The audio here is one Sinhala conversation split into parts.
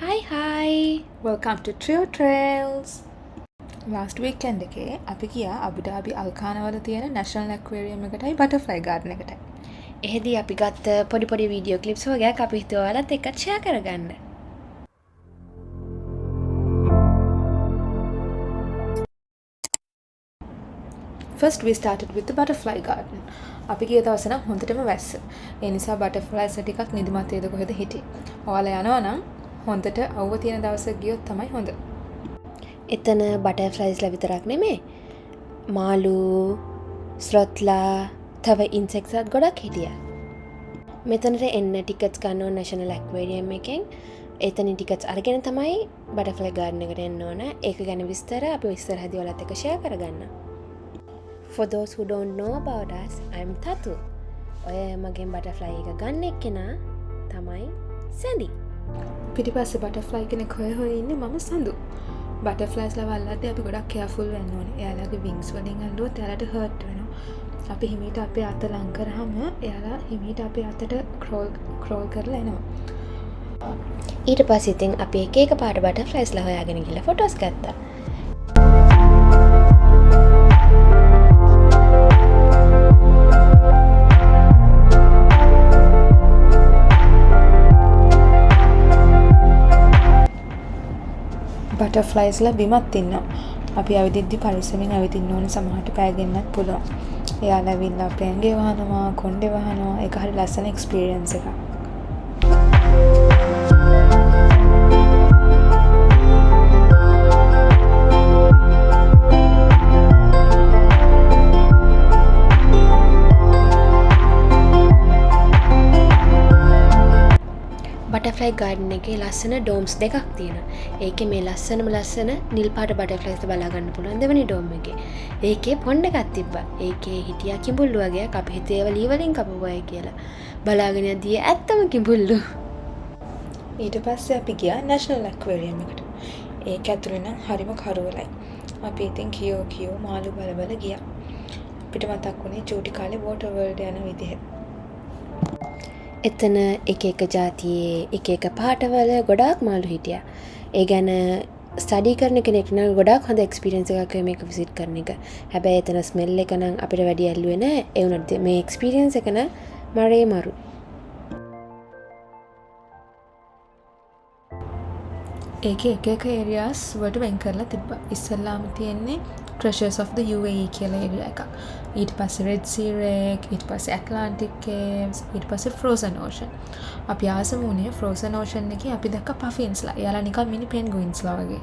Hi. Welcome to Trio Trails. Last weekend එකේ අපි ගියා අබුඩාබි අල්කානවල තියෙන National Aquarium එකටයි Butterfly Garden එකටයි. එහෙදී අපි ගත්ත පොඩි පොඩි වීඩියෝ ක්ලිප්ස් වගේක් අපි හිතුවා ඔයාලත් එක්කත් ෂෙයා කරගන්න. First we started with the Butterfly Garden. අපි ගිය දවසේ නම් හොඳටම වැස්ස. ඒ නිසා butterflies ටිකක් නිදිමත වේද කොහෙද හිටියේ. ඔයාලා යනවා නම් හොඳට අවුව තියෙන දවසක ගියොත් තමයි හොඳ. එතන බටර්ෆ්ලයිස්ලා විතරක් නෙමේ. මාළු, ස්ලොත්ලා, තව ඉන්සෙක්ට්ස්ත් ගොඩක් හිටියා. මෙතනට එන්න ටිකට්ස් ගන්න ඕන නැෂනල් ඇක්වේරියම් එකෙන්. එතනින් ටිකට්ස් අරගෙන තමයි බටර්ෆ්ලයි ගාඩන් එකට එන්න ඕන. ඒක ගැන විස්තර අපි ඉස්සරහදී ඔයාලත් එක්ක ෂෙයා කරගන්න. For those who don't know about us, I'm Tatu. ඔය මගෙන් බටර්ෆ්ලයි එක ගන්න එක්කෙනා තමයි සැඳි. පිටිපස්සේ butterfly කෙනෙක් හොය ඉන්නේ මම සඳු. butterflies ලා වල්ලාදී අපි ගොඩක් careful වෙන්න ඕනේ. එයාලගේ wings වලින් අල්ලුවොත් එයාලට hurt වෙනවා. අපි හිමීට අපේ අත ලං කරාම එයාලා හිමීට අපේ අතට crawl කරලා එනවා. ඊට පස්සේ ඉතින් අපි එක එක පාට බටර්ෆ්ලයිස්ලා හොයාගෙන ගිහලා ෆොටෝස් ගත්තා. butterflies ලා බිමත් ඉන්නවා. අපි ඇවිදිද්දි පරිස්සමෙන් ඇවිදින්න ඕනේ සමහරට පය ගෙන්නත් පුළුවන්. එයාලා ඇවිල්ලා අපේ ඇඟේ වහනවා, කොණ්ඩේ වහනවා. ඒක හරි ලස්සන එක්ස්පීරියන්ස් එකක්. බටර්ෆ්ලයි ගාඩන් එකේ ලස්සන ඩෝම්ස් දෙකක් තියෙනවා. ඒකේ මේ ලස්සන නිල් පාට බටර්ෆ්ලයිස් බලා ගන්න පුළුවන් දෙවෙනි ඩෝම් එකේ. ඒකේ පොණ්ඩ එකක් තිබ්බා. ඒකේ හිටියා කිඹුල්ලු වගේක්. අපි හිතුවේ ඒවා ලී වලින් කපපුවායි කියලා. බලාගෙන යද්දී ඇත්තම කිඹුල්ලු. ඊට පස්සේ අපි ගියා National Aquarium එකට. ඒක ඇතුලේ නම් හරිම කරවලයි. අපි ඉතින් කියෝ මාළු බල ගියා. අපිට මතක් වුණේ චූටි කාලේ water world යන විදිහ. එතන එක ජාතියේ එක පාටවල ගොඩාක් මාළු හිටියා. ඒ ගැන ස්ටඩි කරන කෙනෙක් නම් ගොඩාක් හොඳ එක්ස්පීරියන්ස් එකක් මේක විසිට් කරන එක. හැබැයි එතන ස්මෙල් එක නම් අපිට වැඩි ඇල්ලුවේ නෑ. ඒ වුණත් මේ එක්ස්පීරියන්ස් එක නම් මරේ මරු. ඒකේ එක areas වලට වෙන් කරලා තිබ්බා. ඉස්සල්ලාම තියෙන්නේ Treasures of the UAE කියලා area එකක්. ඊට පස්සේ Red Sea Wreck, ඊට පස්සේ Atlantic Caves, ඊට පස්සේ Frozen Ocean. අපි ආසම උනේ Frozen Ocean එකේ අපි දැක්ක puffins ලා. එයාලා නිකන් mini penguins ලා වගේ.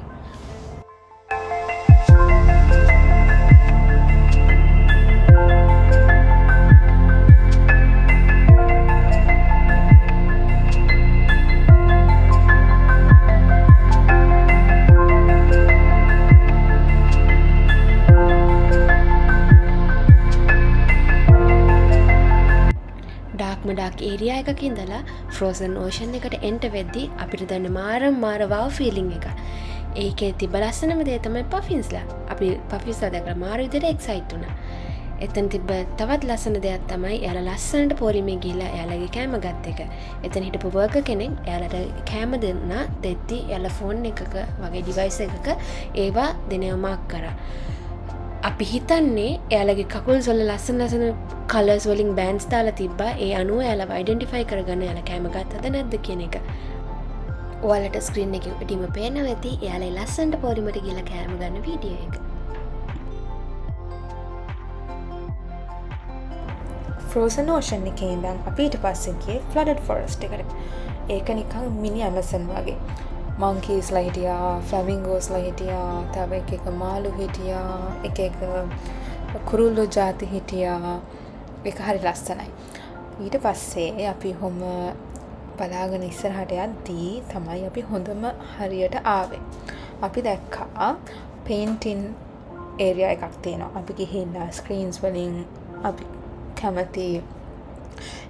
ඩාක් ඒරියා එකක ඉඳලා ෆ්‍රෝසන් ඕෂන් එකට එන්ට වෙද්දී අපිට දැන මාර වව් ෆීලිං එක. ඒකේ තිබ්බ ලස්සනම දේ තමයි පෆින්ස්ලා. අපි පෆින්ස්ලා දැකලා මාර විදිහට එක්සයිට් වුණා. එතන තිබ්බ තවත් ලස්සන දෙයක් තමයි එයාලා ලස්සනට පොරිමේ ගිහිල්ලා එයාලගේ කෑම ගත්ත එක. එතන හිටපු වර්කර් කෙනෙක් එයාලට කෑම දෙන්නා දෙද්දි එයාලා ෆෝන් එකක වගේ ඩිවයිස් එකක ඒවා දෙනවා මාක් කරා. අපි හිතන්නේ එයාලගේ කකුල් වල ලස්සන කලර්ස් වලින් බෑන්ඩ්ස් දාලා තිබ්බා. ඒ අනුව එයාලව අයිඩෙන්ටිෆයි කරගන්න එයාලා කැම ගත්තද නැද්ද කියන එක. ඔයාලට ස්ක්‍රීන් එකේ පිටින්ම පේනවා ඇති එයාලා ලස්සනට පොරිමට ගිහලා කැම ගන්න වීඩියෝ එක. Frozen Ocean එකේ ඉඳන් අපි ඊට පස්සේ ගියේ Flooded Forest එකට. ඒක නිකන් මිනි ඇමසන් වගේ. monkeys ලා හිටියා, flamingos ලා හිටියා, තව එක මාළු හිටියා, එක කුරුල්ලෝ ಜಾති හිටියා. ඒක හරි ලස්සනයි. ඊට පස්සේ අපි හොම බලාගෙන ඉස්සරහට යද්දී තමයි අපි හොඳම හරියට ආවේ. අපි දැක්කා painting area එකක් තියෙනවා. අපි ගිහිල්ලා screens වලින් අපි කැමති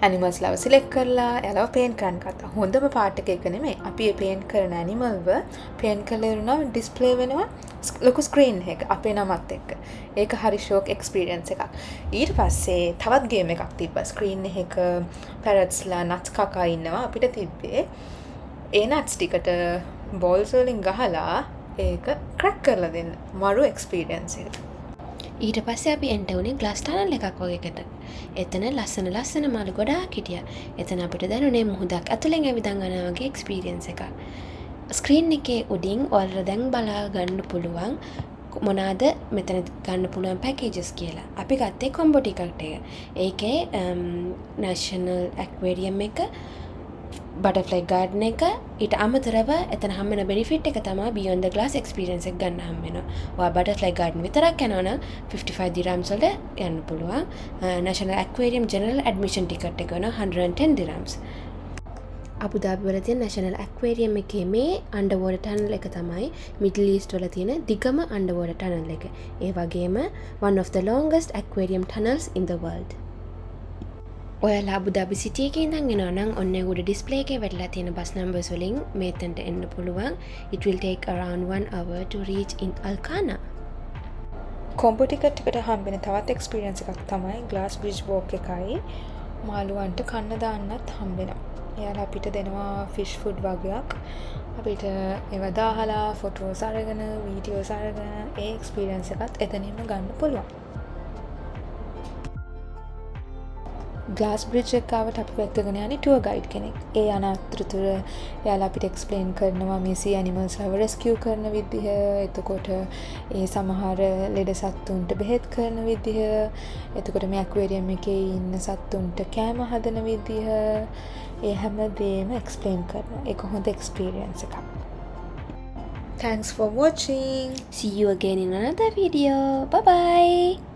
animals ලාව select කරලා එයාලව paint කරන්න ගත්තා. හොඳම part එක නෙමෙයි. අපි මේ paint කරන animal ව paint කරලා ඉරුණා display වෙනවා ලොකු screen එක අපේ නමත් එක්ක. ඒක හරි shock experience එකක්. ඊට පස්සේ තවත් game එකක් තිබ්බා. screen එකක parrots ලා nuts කකා ඉන්නවා. අපිට තිබ්බේ ඒ නට්ස් ටිකට බෝල්ස් වලින් ගහලා ඒක ක්‍රැක් කරලා දෙන්න. මරු එක්ස්පීරියන්ස් එක. ඊට පස්සේ අපි එන්ට වුණේ ග්ලාස් ටනල් එකක් වගේකට. එතන ලස්සන මාළු ගොඩාක් හිටියා. එතන අපිට දැනුනේ මුහුදක් ඇතුලෙන් ඇවිදන් යනවා වගේ එක්ස්පීරියන්ස් එකක්. ස්ක්‍රීන් එකේ උඩින් ඔයාලට දැන් බලා ගන්න පුළුවන් මොනවාද මෙතන ගන්න පුළුවන් පැකේජස් කියලා. අපි ගත්තේ කොම්බෝ ටිකට් එක. ඒකේ නැෂනල් ඇක්වේරියම් එක, බටර්ෆ්ලයි ගාඩන් එක, ඊට අමතරව එතන හම්බෙන බෙනිෆිට් එක තමයි බියොන්ඩ් ද ග්ලාස් එක්ස්පීරියන්ස් එක ගන්න හම්බෙනවා. ඔයා බටර්ෆ්ලයි ගාඩන් විතරක් යනවා නම් 55 දිරම්ස් වලට යන්න පුළුවන්. National aquarium general admission ticket එක වෙනවා 110 දිරම්ස්. අබුදාබි වල තියෙන නැෂනල් ඇක්වේරියම් එකේ මේ අන්ඩර්වෝටර් ටනල් එක තමයි මිඩල් ඊස්ට් වල තියෙන දිගම අන්ඩර්වෝටර් ටනල් එක. ඒ වගේම one of the longest aquarium tunnels in the world. ඔයාලා අබුදාබි සිටි එකේ ඉඳන් එනවා නම් ඔන්න උඩ ඩිස්ප්ලේ එකේ වැටලා තියෙන බස් නම්බර්ස් වලින් මේතෙන්ට එන්න පුළුවන්. It will take around 1 hour to reach in Alcana. Combo ticket එකට හම්බෙන තවත් එක්ස්පීරියන්ස් එකක් තමයි ග්ලාස් බ්‍රිජ් වෝක් එකයි. මාළුවන්ට කන්න දාන්නත් හම්බෙනවා. එයාලා අපිට දෙනවා ෆිෂ් ෆුඩ් වගේක්. අපිට ඒවා දාහලා ෆොටෝස් අරගෙන වීඩියෝස් අරගෙන ඒ එක්ස්පීරියන්ස් එකත් එතනින්ම ගන්න පුළුවන්. ග්ලාස් බ්‍රිජ් එකවට අපි එක්කගෙන යන්නේ ටුවර් ගයිඩ් කෙනෙක්. ඒ යන අතරතුර එයාලා අපිට එක්ස්ප්ලেইন කරනවා මේ සී ඇනිමල්ස් ව රෙස්කියු කරන විදිහ, එතකොට ඒ සමහර ලෙඩ සත්තුන්ට බෙහෙත් කරන විදිහ, එතකොට මේ ඇක්වේරියම් එකේ ඉන්න සත්තුන්ට කෑම හදන විදිහ, ඒ හැමදේම එක්ස්ප්ලেইন කරනවා. ඒක හොඳ එක්ස්පීරියන්ස් එකක්. Thanks for watching. See you again in another video. Bye bye.